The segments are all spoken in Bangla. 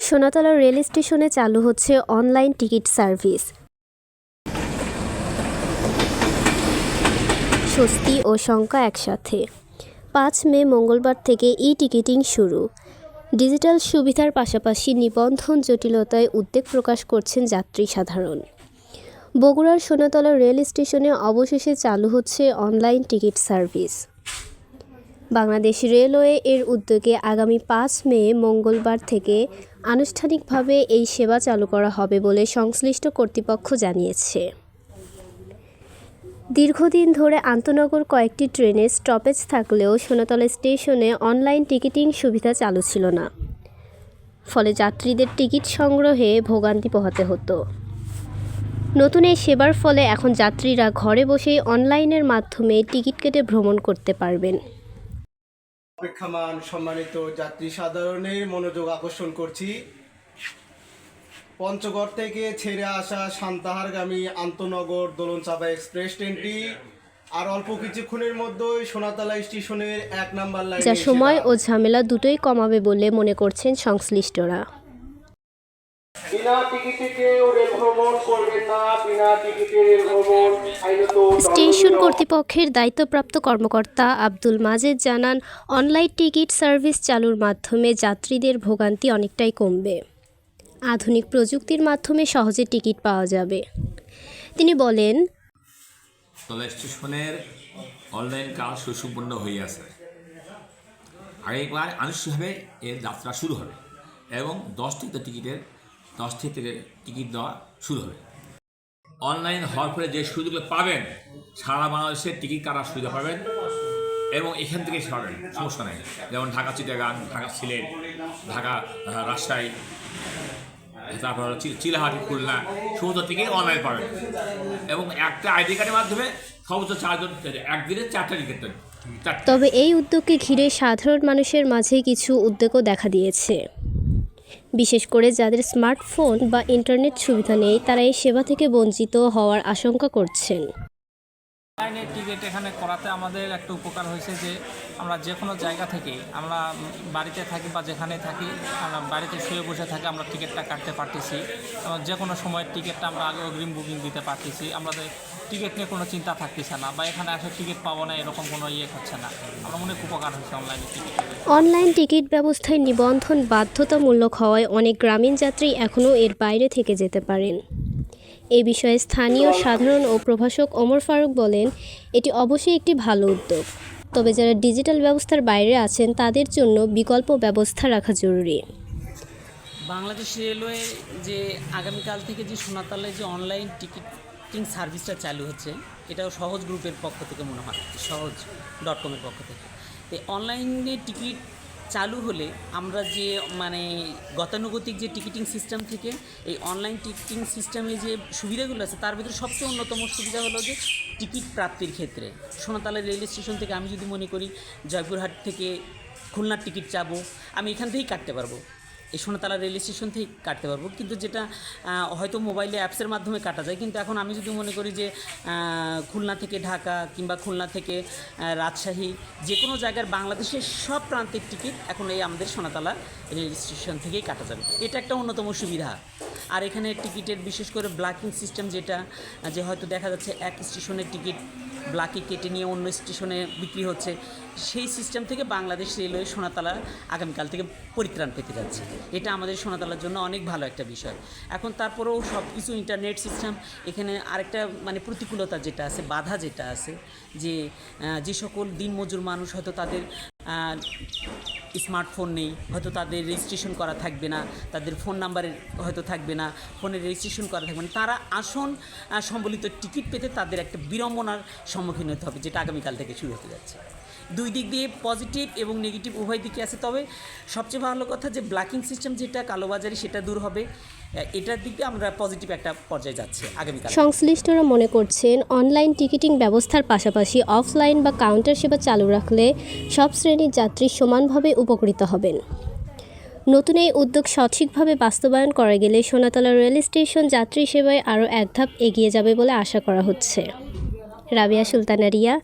সোনাতলা রেল স্টেশনে চালু হচ্ছে অনলাইন টিকিট সার্ভিস। স্বস্তি ও শঙ্কা একসাথে। ৫ মে মঙ্গলবার থেকে ই-টিকিটিং শুরু। ডিজিটাল সুবিধার পাশাপাশি নিবন্ধন জটিলতায় উদ্বেগ প্রকাশ করছেন যাত্রী সাধারণ। বগুড়ার সোনাতলা রেল স্টেশনে অবশেষে চালু হচ্ছে online ticket service. Bangladesh railway এর উদ্যোগে আগামী ৫ মে মঙ্গলবার থেকে আনুষ্ঠানিকভাবে এই সেবা চালু করা হবে বলে সংশ্লিষ্ট কর্তৃপক্ষ জানিয়েছে। দীর্ঘদিন ধরে আন্তনগর কয়েকটি ট্রেনের স্টপেজ থাকলেও সোনাতলা স্টেশনে অনলাইন টিকিটিং সুবিধা চালু ছিল না, ফলে যাত্রীদের টিকিট সংগ্রহে ভোগান্তি পোহাতে হতো। নতুন এই সেবার ফলে এখন যাত্রীরা ঘরে বসেই অনলাইনের মাধ্যমে টিকিট কেটে ভ্রমণ করতে পারবেন। অপেক্ষমান সম্মানিত যাত্রী সাধারণের মনোযোগ আকর্ষণ করছি, পঞ্চগড় থেকে ছেড়ে আসা সান্তাহারগামী আন্তনগর দোলনচাঁপা এক্সপ্রেস ট্রেনটি আর অল্প কিছুক্ষণের মধ্যেই সোনাতলা স্টেশনের ১ নম্বর লাইনে যা সময় ও ঝামেলা দুটোই কমাবে বলে মনে করছেন সংশ্লিষ্টরা। স্টেশন কর্তৃপক্ষের দায়িত্বপ্রাপ্ত কর্মকর্তা আব্দুল মাজেদ জানান, অনলাইন টিকিট সার্ভিস চালুর মাধ্যমে যাত্রীদের ভোগান্তি অনেকটাই কমবে। আধুনিক প্রযুক্তির মাধ্যমে সহজে টিকিট পাওয়া যাবে। তিনি বলেন, স্টেশনের অনলাইন কাজ সুসম্পন্ন হয়ে আছে। আগেবার আনুষ্ঠানিকভাবে এর যাত্রা শুরু হবে এবং 10 থেকে টিকিট দেওয়া শুরু হবে। অনলাইন হওয়ার ফলে যে সুযোগগুলো পাবেন, সারা বাংলাদেশের টিকিট কাটার সুবিধা পাবেন এবং এখান থেকেই পাবেন, সমস্যা নেই। যেমন ঢাকা চিটাগাং, ঢাকা সিলেট, ঢাকা রাজশাহী, তারপর চিলাহাটি, খুলনা, সমস্ত টিকিট অনলাইন পাবেন এবং একটা আইডি কার্ডের মাধ্যমে সর্বোচ্চ 4 জন একদিনে 4টা টিকিট দেন। তবে এই উদ্যোগকে ঘিরে সাধারণ মানুষের মাঝে কিছু উদ্বেগও দেখা দিয়েছে। বিশেষ করে যাদের স্মার্টফোন বা ইন্টারনেট সুবিধা নেই, তারা এই সেবা থেকে বঞ্চিত হওয়ার আশঙ্কা করছেন। অনলাইনের টিকিট এখানে করাতে আমাদের একটা উপকার হয়েছে যে আমরা যে কোনো জায়গা থেকে, আমরা বাড়িতে থাকি বা যেখানে থাকি, আমরা বাড়িতে শুয়ে বসে থাকি, আমরা টিকিটটা কাটতে পারতেছি এবং যে কোনো সময়ের টিকিটটা আমরা আগে অগ্রিম বুকিং দিতে পারতেছি। আমাদের টিকিট নিয়ে কোনো চিন্তা থাকতেছে না বা এখানে আসলে টিকিট পাবো না এরকম কোনো হচ্ছে না। আমরা মনে উপকার হচ্ছে অনলাইনে টিকিট। অনলাইন টিকিট ব্যবস্থায় নিবন্ধন বাধ্যতামূলক হওয়ায় অনেক গ্রামীণ যাত্রী এখনও এর বাইরে থেকে যেতে পারেন। এ বিষয়ে স্থানীয় সাধারণ ও প্রভাষক ওমর ফারুক বলেন, এটি অবশ্যই একটি ভালো উদ্যোগ, তবে যারা ডিজিটাল ব্যবস্থার বাইরে আছেন তাদের জন্য বিকল্প ব্যবস্থা রাখা জরুরি। বাংলাদেশ রেলওয়ে যে আগামীকাল থেকে যে সোনাতলায় যে অনলাইন টিকিটিং সার্ভিসটা চালু হচ্ছে, এটাও সহজ গ্রুপের পক্ষ থেকে মনে হয়, সহজ.com-এর পক্ষ থেকে। তো অনলাইনে টিকিট চালু হলে আমরা যে গতানুগতিক যে টিকিটিং সিস্টেম থেকে এই অনলাইন টিকিটিং সিস্টেমে যে সুবিধাগুলো আছে, তার ভিতরে সবচেয়ে অন্যতম সুবিধা হলো যে টিকিট প্রাপ্তির ক্ষেত্রে সোনাতলা রেল স্টেশন থেকে আমি যদি মনে করি জয়পুরহাট থেকে খুলনার টিকিট চাবো, আমি এখান থেকেই কাটতে পারবো, এই সোনাতলা রেল স্টেশন থেকে কাটতে পারবো। কিন্তু যেটা হয়তো মোবাইলে অ্যাপসের মাধ্যমে কাটা যায়, কিন্তু এখন আমি যদি মনে করি যে খুলনা থেকে ঢাকা কিংবা খুলনা থেকে রাজশাহী, যে কোনো জায়গার বাংলাদেশের সব প্রান্তের টিকিট এখন এই আমাদের সোনাতলা রেল স্টেশন থেকেই কাটা যাবে। এটা একটা অন্যতম সুবিধা। আর এখানে টিকিটের বিশেষ করে ব্লকিং সিস্টেম, যেটা যে হয়তো দেখা যাচ্ছে এক স্টেশনের টিকিট ব্লকে কেটে নিয়ে অন্য স্টেশনে বিক্রি হচ্ছে, সেই সিস্টেম থেকে বাংলাদেশ রেলওয়ে সোনাতলা আগামীকাল থেকে পরিত্রাণ পেতে যাচ্ছে। এটা আমাদের সোনাতলার জন্য অনেক ভালো একটা বিষয়। এখন তারপরেও সব কিছু ইন্টারনেট সিস্টেম, এখানে আরেকটা প্রতিকূলতা যেটা আছে, বাধা যেটা আছে, যে সকল দিনমজুর মানুষ হয়তো তাদের স্মার্টফোন নেই, হয়তো তাদের রেজিস্ট্রেশন করা থাকবে না, তাদের ফোন নাম্বারের হয়তো থাকবে না, ফোনে রেজিস্ট্রেশন করা থাকবে না, তারা আসন সম্বলিত টিকিট পেতে তাদের একটা বিড়ম্বনার সম্মুখীন হতে হবে, যেটা আগামীকাল থেকে শুরু হতে যাচ্ছে। দুই দিক দিয়ে পজিটিভ এবং নেগেটিভ উভয় দিকে আছে। তবে সবচেয়ে ভালো কথা যে ব্লকিং সিস্টেম যেটা কালোবাজারি, সেটা দূর হবে। এটার দিকে আমরা পজিটিভ একটা পর্যায়ে যাচ্ছি আগামীকাল। সংশ্লিষ্টরা মনে করছেন, অনলাইন টিকিটিং ব্যবস্থার পাশাপাশি অফলাইন বা কাউন্টার সেবা চালু রাখলে সব শ্রেণীর যাত্রী সমানভাবে উপকৃত হবেন। নতুন এই উদ্যোগ সঠিকভাবে বাস্তবায়ন করা গেলে সোনাতলা রেল স্টেশন যাত্রী সেবায় আরও এক ধাপ এগিয়ে যাবে বলে আশা করা হচ্ছে। রাবিয়া সুলতানা রিয়া,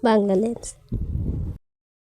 বাংলালেন্স।